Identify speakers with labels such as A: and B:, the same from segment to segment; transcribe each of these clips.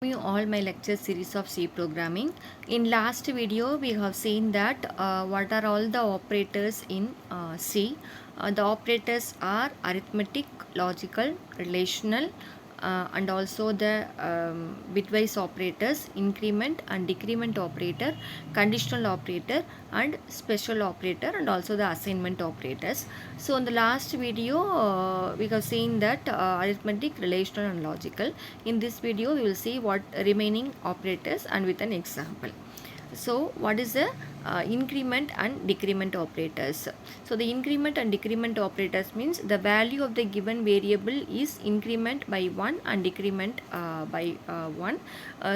A: All my lecture series of C programming. In last video we have seen that what are all the operators in C. The operators are arithmetic, logical, relational, and also the bitwise operators, increment and decrement operator, conditional operator and special operator, and also the assignment operators. So in the last video we have seen that arithmetic, relational and logical. In this video we will see what remaining operators and with an example. So what is the increment and decrement operators? So the increment and decrement operators means the value of the given variable is increment by 1 and decrement by 1.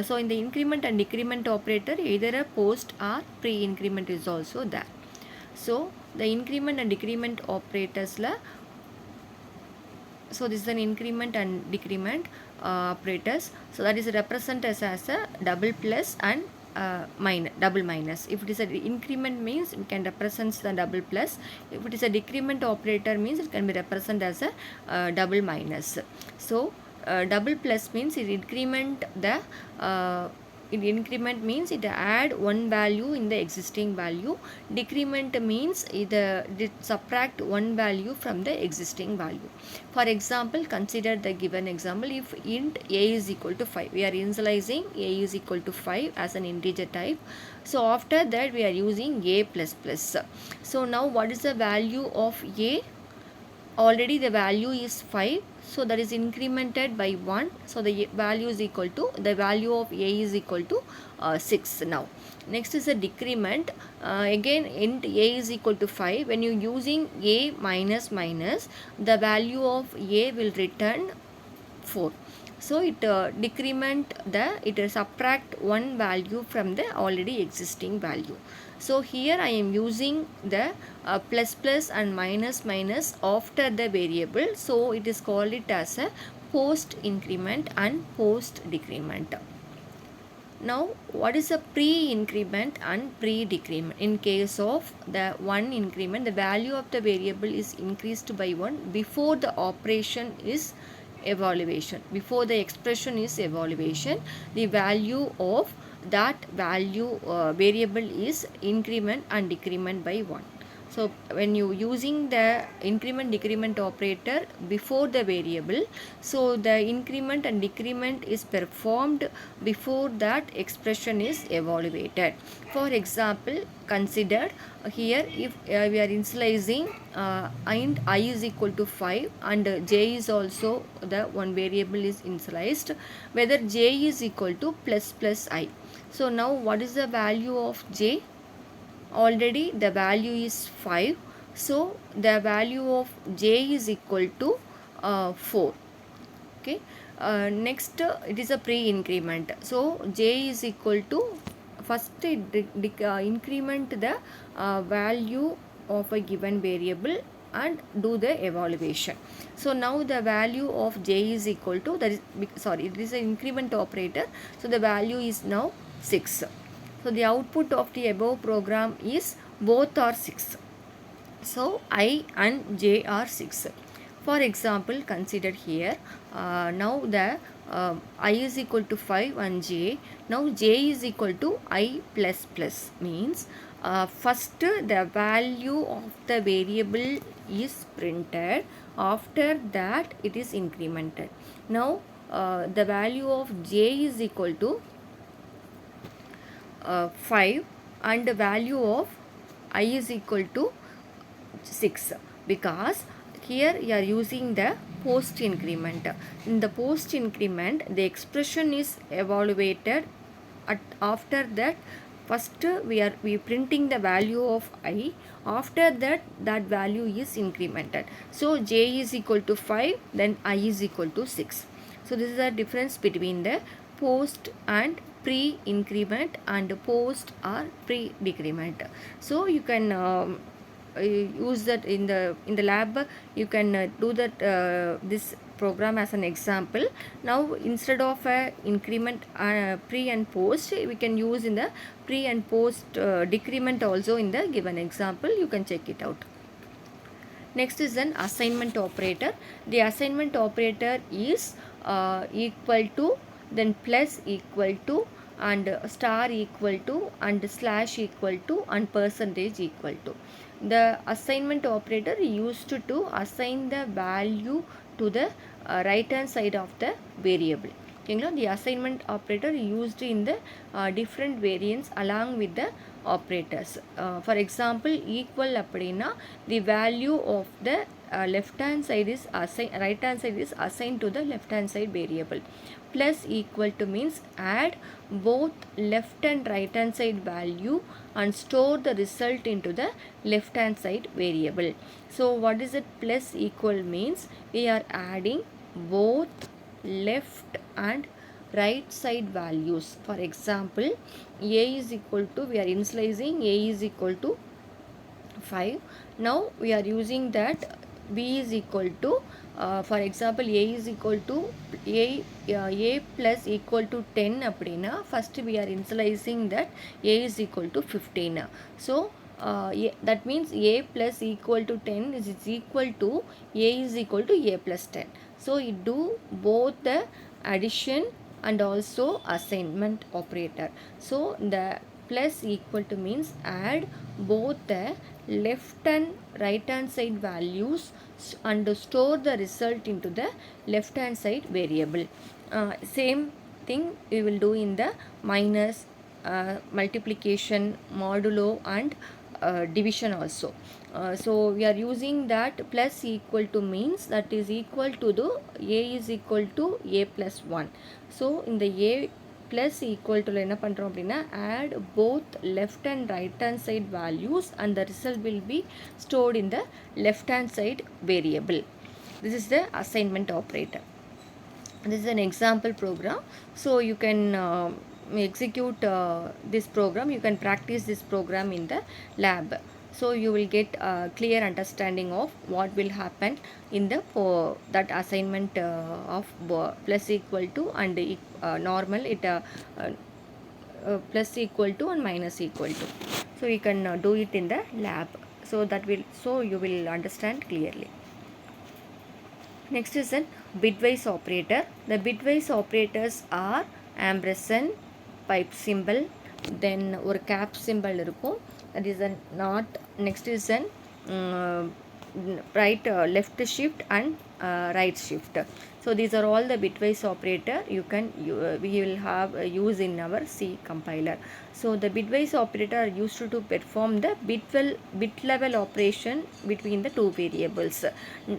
A: So in the increment and decrement operator, either a post or pre-increment is also there. So the increment and decrement operators la, so this is an increment and decrement operators. So that is represented as a double plus and double minus. If it is an increment means we can represent the double plus. If it is a decrement operator means it can be represented as a double minus. So double plus means it increment the in increment means it add one value in the existing value. Decrement means it subtract one value from the existing value. For example, consider the given example. If int a is equal to 5, we are initializing a is equal to 5 as an integer type. So after that we are using a plus plus. So now what is the value of a? Already the value is 5, so that is incremented by 1, so the value is equal to, the value of a is equal to 6 now. Next is a decrement. Again int a is equal to 5. When you using a minus minus, the value of a will return 4. So it decrement the, it subtract one value from the already existing value. So here I am using the plus plus and minus minus after the variable. So it is called it as a post increment and post decrement. Now what is a pre-increment and pre-decrement? In case of the one increment, the value of the variable is increased by 1 before the operation is evaluation. Before the expression is evaluation, the value of that value variable is increment and decrement by 1. So when you using the increment decrement operator before the variable, so the increment and decrement is performed before that expression is evaluated. For example, consider here if we are initializing int I is equal to 5 and j is also the one variable is initialized, whether j is equal to plus plus I. So now what is the value of j? Already the value is 5, so the value of j is equal to 4. Okay, next it is a pre-increment. So j is equal to, first increment the value of a given variable and do the evaluation. So now the value of j is equal to, that is, sorry, it is an increment operator, so the value is now 6. So the output of the above program is both are 6. So I and j are 6. For example, consider here now the I is equal to 5 and j. Now j is equal to I plus plus means first the value of the variable is printed. After that it is incremented. Now the value of j is equal to 5 and the value of I is equal to 6, because here you are using the post increment. In the post increment, the expression is evaluated. After that, first we printing the value of I. After that value is incremented. So j is equal to 5, then I is equal to 6. So this is the difference between the post and pre-increment and post or pre-decrement. So you can use that in the lab. You can do that this program as an example. Now instead of increment pre and post, we can use in the pre and post decrement also in the given example. You can check it out. Next is an assignment operator. The assignment operator is equal to then plus equal to, and star equal to, and slash equal to, and percentage equal to. The assignment operator used to assign the value to the right hand side of the variable. ஓகேங்களா, the assignment operator used in the different variants along with the operators. For example, equal அப்படின்னா the value of the left hand side is assigned, right hand side is assigned to the left hand side variable. Plus equal to means add both left and right hand side value and store the result into the left hand side variable. So what is it? Plus equal means we are adding both left and right side values. For example, a is equal to, we are initializing a is equal to 5. Now we are using that b is equal to, for example, a is equal to a plus equal to 10 அப்படின்னா first we are initializing that a is equal to 15. So that means a plus equal to 10 is equal to a is equal to a plus 10. So it do both the addition and also assignment operator. So the plus equal to means add both the left and right hand side values and store the result into the left hand side variable. Same thing we will do in the minus, multiplication, modulo, and division also. So we are using that plus equal to means that is equal to the a is equal to a plus 1. So in the a plus equal to என்ன பண்ணுறோம் அப்படின்னா add both left and right hand side values and the result will be stored in the left hand side variable. This is the assignment operator. This is an example program, so you can execute this program. You can practice this program in the lab, so you will get a clear understanding of what will happen in the that assignment of plus equal to and normal it plus equal to and minus equal to. So you can do it in the lab, so you will understand clearly. Next is a bitwise operator. The bitwise operators are ampersand, pipe symbol, then ஒரு cap symbol இருக்கும், that is a not. Next is an right left shift and right shift. So these are all the bitwise operator we will have use in our C compiler. So the bitwise operator are used to perform the bit level operation between the two variables.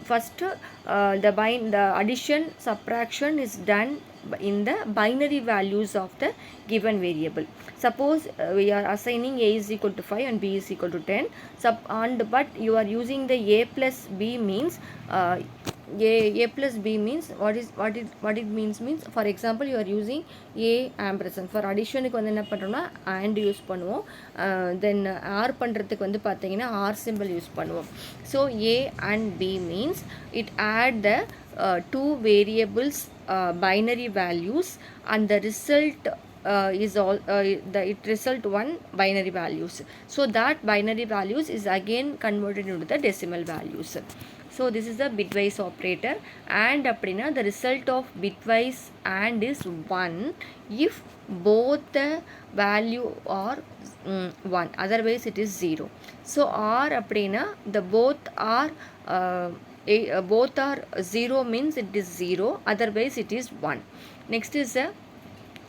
A: First, the addition subtraction is done in the binary values of the given variable. Suppose we are assigning a is equal to 5 and b is equal to 10, but you are using the a plus b means a plus b means what it means, for example, you are using a ampersand. For addition க்கு வந்து என்ன பண்றோம்னா and use பண்ணுவோம், then r பண்றதுக்கு வந்து பாத்தீங்கன்னா r symbol use பண்ணுவோம். So a and b means it add the two variables binary values and the result is all it result one binary values. So that binary values is again converted into the decimal values. So this is the bitwise operator. And அப்படின்னா the result of bitwise and is 1 if both the value are 1, otherwise it is 0. So or அப்படின்னா the both are 0 means it is 0, otherwise it is 1. Next is the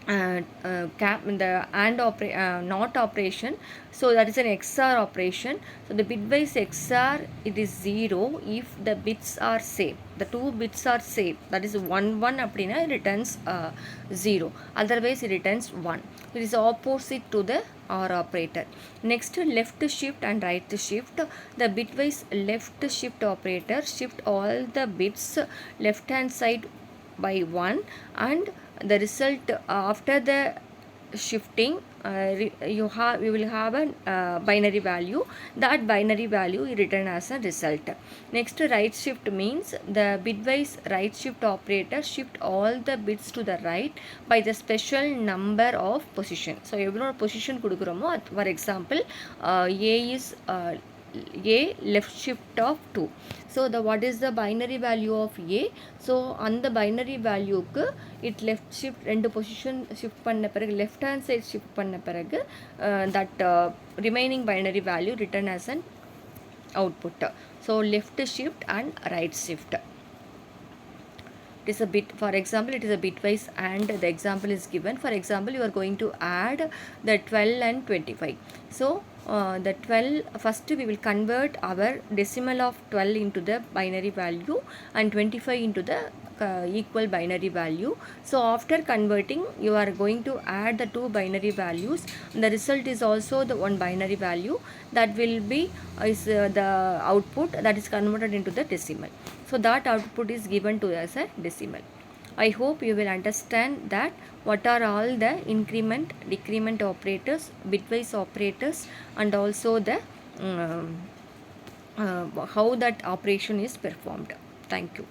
A: the AND NOT operation. So that is an XOR operation. So the bitwise XOR, it is 0 if the bits are same. The two bits are same. That is 1 1 அப்படின்னா it returns 0. Otherwise it returns 1. It is opposite to the OR operator. Next, left shift and right shift. The bitwise left shift operator shift all the bits left hand side by 1, and the result after the shifting you will have a binary value. That binary value is written as a result. Next, right shift means the bitwise right shift operator shift all the bits to the right by the special number of position. So எவ்வளோ position கொடுக்குறோமோ, for example a is a left shift of 2. So the what is the binary value of a? So on the binary value ku it left shift ரெண்டு position shift பண்ண பிறகு left hand side shift பண்ண பிறகு that remaining binary value written as an output. So left shift and right shift. It is a bit, for example, it is a bitwise and the example is given. For example, you are going to add the 12 and 25. So the 12, first we will convert our decimal of 12 into the binary value and 25 into the equal binary value. So after converting, you are going to add the two binary values. The result is also the one binary value that will be the output that is converted into the decimal. So that output is given to us as a decimal. I hope you will understand that what are all the increment, decrement operators, bitwise operators, and also the how that operation is performed. Thank you.